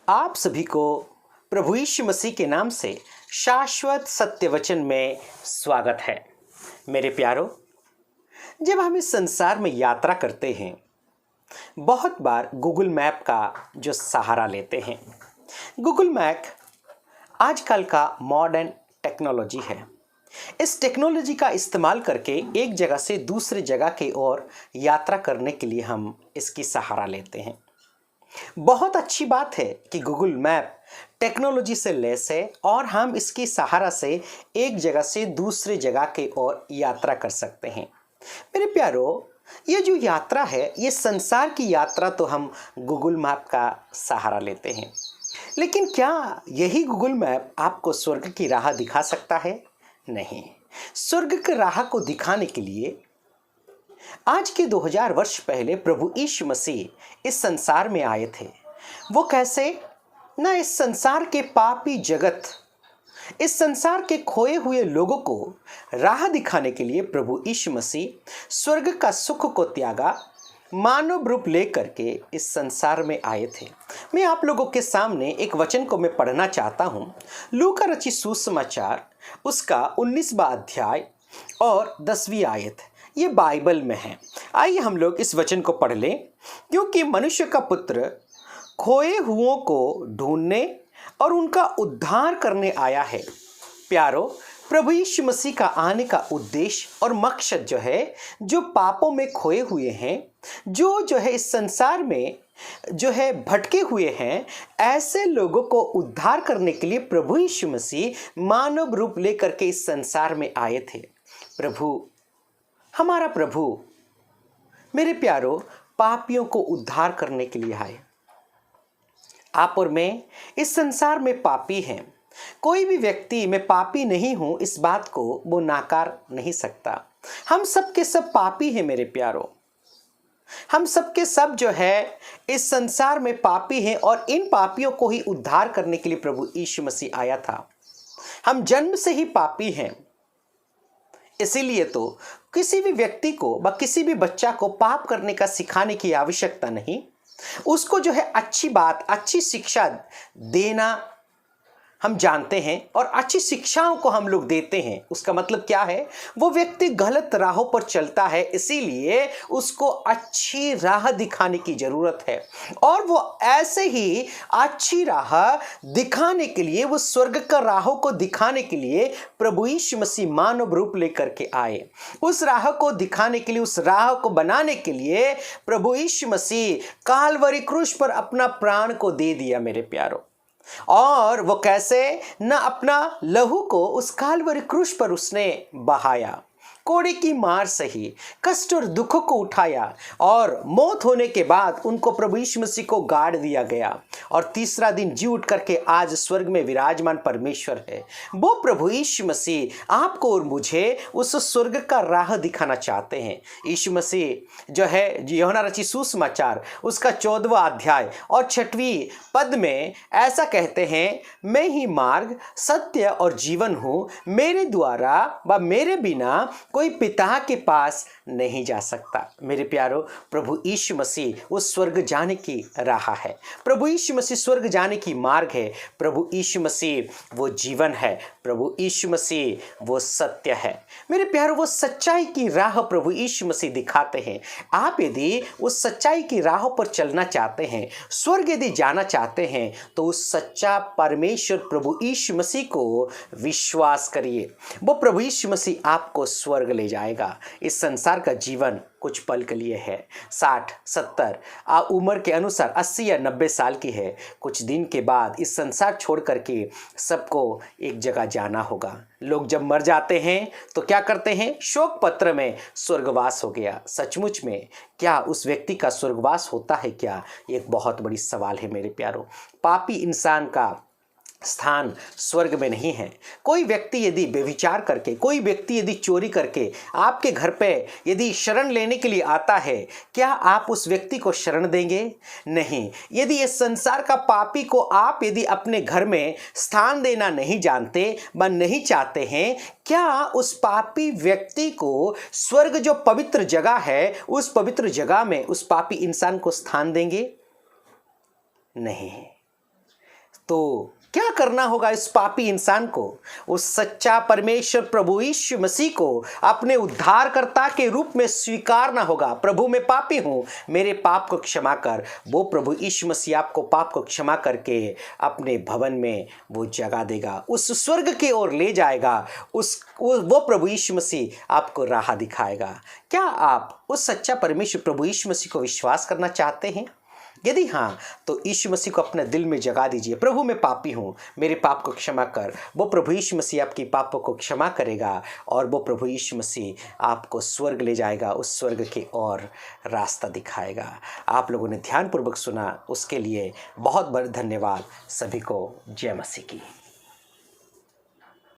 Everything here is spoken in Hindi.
आप सभी को प्रभु यीशु मसीह के नाम से शाश्वत सत्य वचन में स्वागत है। मेरे प्यारो, जब हम इस संसार में यात्रा करते हैं, बहुत बार गूगल मैप का जो सहारा लेते हैं। गूगल मैप आजकल का मॉडर्न टेक्नोलॉजी है। इस टेक्नोलॉजी का इस्तेमाल करके एक जगह से दूसरी जगह की ओर यात्रा करने के लिए हम इसकी सहारा लेते हैं। बहुत अच्छी बात है कि गूगल मैप टेक्नोलॉजी से लैस है और हम इसकी सहारा से एक जगह से दूसरी जगह की ओर यात्रा कर सकते हैं। मेरे प्यारो, ये जो यात्रा है, ये संसार की यात्रा तो हम गूगल मैप का सहारा लेते हैं, लेकिन क्या यही गूगल मैप आपको स्वर्ग की राह दिखा सकता है? नहीं। स्वर्ग की राह को दिखाने के लिए आज के 2000 वर्ष पहले प्रभु यीशु मसीह इस संसार में आए थे। वो कैसे? ना इस संसार के पापी जगत, इस संसार के खोए हुए लोगों को राह दिखाने के लिए प्रभु यीशु मसीह स्वर्ग का सुख को त्यागा, मानव रूप लेकर के इस संसार में आए थे। मैं आप लोगों के सामने एक वचन को मैं पढ़ना चाहता हूँ। लूका रचित सुसमाचार उसका 19वां अध्याय और 10वीं आयत, ये बाइबल में है। आइए हम लोग इस वचन को पढ़ लें। क्योंकि मनुष्य का पुत्र खोए हुओं को ढूंढने और उनका उद्धार करने आया है। प्यारो, प्रभु यीशु मसीह का आने का उद्देश्य और मकसद जो है, जो पापों में खोए हुए हैं, जो है इस संसार में जो है भटके हुए हैं, ऐसे लोगों को उद्धार करने के लिए प्रभु यीशु मसीह मानव रूप लेकर के इस संसार में आए थे। प्रभु, हमारा प्रभु, मेरे प्यारो, पापियों को उद्धार करने के लिए आए। आप और मैं इस संसार में पापी हैं। कोई भी व्यक्ति मैं पापी नहीं हूं इस बात को वो नाकार नहीं सकता। हम सब के सब पापी हैं मेरे प्यारो। हम सब के सब जो है इस संसार में पापी हैं और इन पापियों को ही उद्धार करने के लिए प्रभु यीशु मसीह आया था। हम जन्म से ही पापी हैं। इसीलिए तो किसी भी व्यक्ति को व किसी भी बच्चा को पाप करने का सिखाने की आवश्यकता नहीं। उसको जो है अच्छी बात, अच्छी शिक्षा देना हम जानते हैं और अच्छी शिक्षाओं को हम लोग देते हैं। उसका मतलब क्या है? वो व्यक्ति गलत राहों पर चलता है, इसीलिए उसको अच्छी राह दिखाने की जरूरत है। और वो ऐसे ही अच्छी राह दिखाने के लिए, वो स्वर्ग का राहों को दिखाने के लिए प्रभु यीशु मसीह मानव रूप लेकर के आए। उस राह को दिखाने के लिए, उस राह को बनाने के लिए प्रभु यीशु मसीह काल्वरी क्रूस पर अपना प्राण को दे दिया मेरे प्यारो। और वो कैसे? ना अपना लहू को उस काल्वरी क्रूस पर उसने बहाया, कोड़े की मार सही, कष्ट और दुखों को उठाया और मौत होने के बाद उनको प्रभु यीशु मसीह को गाड़ दिया गया और तीसरा दिन जी उठ करके आज स्वर्ग में विराजमान परमेश्वर है। वो प्रभु यीशु मसीह आपको और मुझे उस स्वर्ग का राह दिखाना चाहते हैं। यीशु मसीह जो है यूहन्ना रचित सुसमाचार उसका 14वां अध्याय और 6वीं पद में ऐसा कहते हैं, मैं ही मार्ग, सत्य और जीवन हूँ। मेरे द्वारा व मेरे बिना कोई पिता के पास नहीं जा सकता। मेरे प्यारो, प्रभु यीशु मसीह वो स्वर्ग जाने की राह है। प्रभु यीशु मसीह स्वर्ग जाने की मार्ग है। प्रभु यीशु मसीह वो जीवन है। प्रभु यीशु मसीह वो सत्य है। मेरे प्यारो, वो सच्चाई की राह प्रभु यीशु मसीह दिखाते हैं। आप यदि उस सच्चाई की राह पर चलना चाहते हैं, स्वर्ग यदि जाना चाहते हैं, तो उस सच्चा परमेश्वर प्रभु यीशु मसीह को विश्वास करिए। वो प्रभु यीशु मसीह आपको स्वर्ग ले जाएगा। इस संसार का जीवन कुछ पल के लिए है। 60, 70 उम्र के अनुसार 80 या 90 साल की है। कुछ दिन के बाद इस संसार छोड़ करके सबको एक जगह जाना होगा। लोग जब मर जाते हैं तो क्या करते हैं? शोक पत्र में स्वर्गवास हो गया। सचमुच में क्या उस व्यक्ति का स्वर्गवास होता है क्या? एक बहुत बड़ी सवाल है मेरे प्यारो। पापी इंसान का स्थान स्वर्ग में नहीं है। कोई व्यक्ति यदि व्यभिचार करके, कोई व्यक्ति यदि चोरी करके आपके घर पे यदि शरण लेने के लिए आता है, क्या आप उस व्यक्ति को शरण देंगे? नहीं। यदि इस संसार का पापी को आप यदि अपने घर में स्थान देना नहीं जानते व नहीं चाहते हैं, क्या उस पापी व्यक्ति को स्वर्ग जो पवित्र जगह है, उस पवित्र जगह में उस पापी इंसान को स्थान देंगे? नहीं। तो क्या करना होगा इस पापी इंसान को? उस सच्चा परमेश्वर प्रभु यीशु मसीह को अपने उद्धारकर्ता के रूप में स्वीकारना होगा। प्रभु मैं पापी हूँ, मेरे पाप को क्षमा कर। वो प्रभु यीशु मसीह आपको पाप को क्षमा करके अपने भवन में वो जगह देगा, उस स्वर्ग की ओर ले जाएगा। वो प्रभु यीशु मसीह आपको राह दिखाएगा। क्या आप उस सच्चा परमेश्वर प्रभु यीशु मसीह को विश्वास करना चाहते हैं? यदि हाँ, तो यीशु मसीह को अपने दिल में जगा दीजिए। प्रभु मैं पापी हूँ, मेरे पाप को क्षमा कर। वो प्रभु यीशु मसीह आपकी पापों को क्षमा करेगा और वो प्रभु यीशु मसीह आपको स्वर्ग ले जाएगा, उस स्वर्ग की ओर रास्ता दिखाएगा। आप लोगों ने ध्यानपूर्वक सुना, उसके लिए बहुत बहुत धन्यवाद। सभी को जय मसीह की।